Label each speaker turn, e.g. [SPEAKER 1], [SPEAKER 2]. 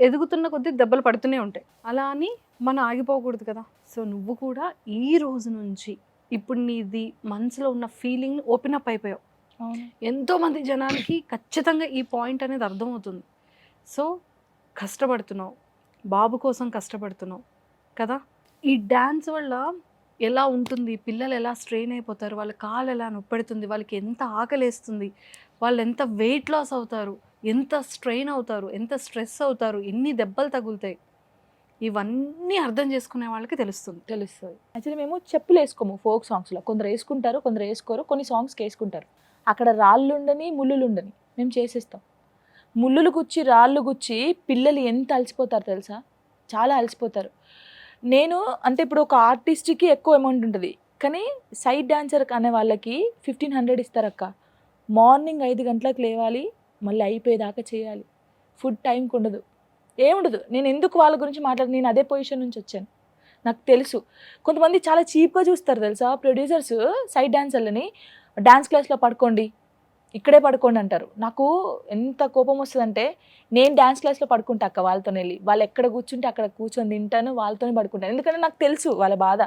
[SPEAKER 1] ఎదుగుతున్న కొద్దీ దెబ్బలు పడుతూనే ఉంటాయి. అలా అని మనం ఆగిపోకూడదు కదా! సో, నువ్వు కూడా ఈ రోజు నుంచి ఇప్పుడు నీది మనసులో ఉన్న ఫీలింగ్‌ని ఓపెన్ అప్ అయిపోయావు.
[SPEAKER 2] అవును.
[SPEAKER 1] ఎంతోమంది జనాలకి ఖచ్చితంగా ఈ పాయింట్ అనేది అర్థమవుతుంది. సో, కష్టపడుతున్నావు. బాబు కోసం కష్టపడుతున్నావు కదా! ఈ డాన్స్ వల్ల ఎలా ఉంటుంది? పిల్లలు ఎలా స్ట్రెయిన్ అయిపోతారు? వాళ్ళ కాలు ఎలా నొప్పెడుతుంది? వాళ్ళకి ఎంత ఆకలేస్తుంది? వాళ్ళు ఎంత వెయిట్ లాస్ అవుతారు? ఎంత స్ట్రెయిన్ అవుతారు? ఎంత స్ట్రెస్ అవుతారు? ఎన్ని దెబ్బలు తగులుతాయి? ఇవన్నీ అర్థం చేసుకునే వాళ్ళకి తెలుస్తుంది.
[SPEAKER 2] తెలుస్తది. యాక్చువల్లీ మేము చెప్పులేసుకోము ఫోక్ సాంగ్స్‌లో. కొందరు యేసుకుంటారు, కొందరు యేసుకోరు. కొన్ని సాంగ్స్‌కి యేసుకుంటారు. అక్కడ రాళ్ళుండని, ముల్లులుండని మేము చేసేస్తాం. ముల్లులు గుచ్చి, రాళ్ళు గుచ్చి పిల్లలు ఎంత అలసిపోతారో తెలుసా? చాలా అలసిపోతారు. నేను అంటే ఇప్పుడు ఒక ఆర్టిస్ట్‌కి ఎక్కువ అమౌంట్ ఉంటది. కానీ సైడ్ డాన్సర్ అనే వాళ్ళకి 1500 ఇస్తారక్క. మార్నింగ్ 5 గంటలకు లేవాలి, మళ్ళీ అయిపోయేదాకా చేయాలి. ఫుడ్ టైంకి ఉండదు. ఏముండదు. నేను ఎందుకు వాళ్ళ గురించి నేను అదే పొజిషన్ నుంచి వచ్చాను. నాకు తెలుసు. కొంతమంది చాలా చీప్‌గా చూస్తారు తెలుసా? ప్రొడ్యూసర్స్ సైడ్ డాన్సర్‌లని డాన్స్ క్లాస్‌లో పడుకోండి, ఇక్కడే పడుకోండి అంటారు. నాకు ఎంత కోపం వస్తదంటే, నేను డాన్స్ క్లాస్‌లో పడుకుంటా అక్క వాళ్ళతోనెళ్ళి. వాళ్ళు ఎక్కడ కూర్చుంటే అక్కడ కూర్చొని తింటాను, వాళ్ళతోనే పడుకుంటాను. ఎందుకంటే నాకు తెలుసు వాళ్ళ బాధ.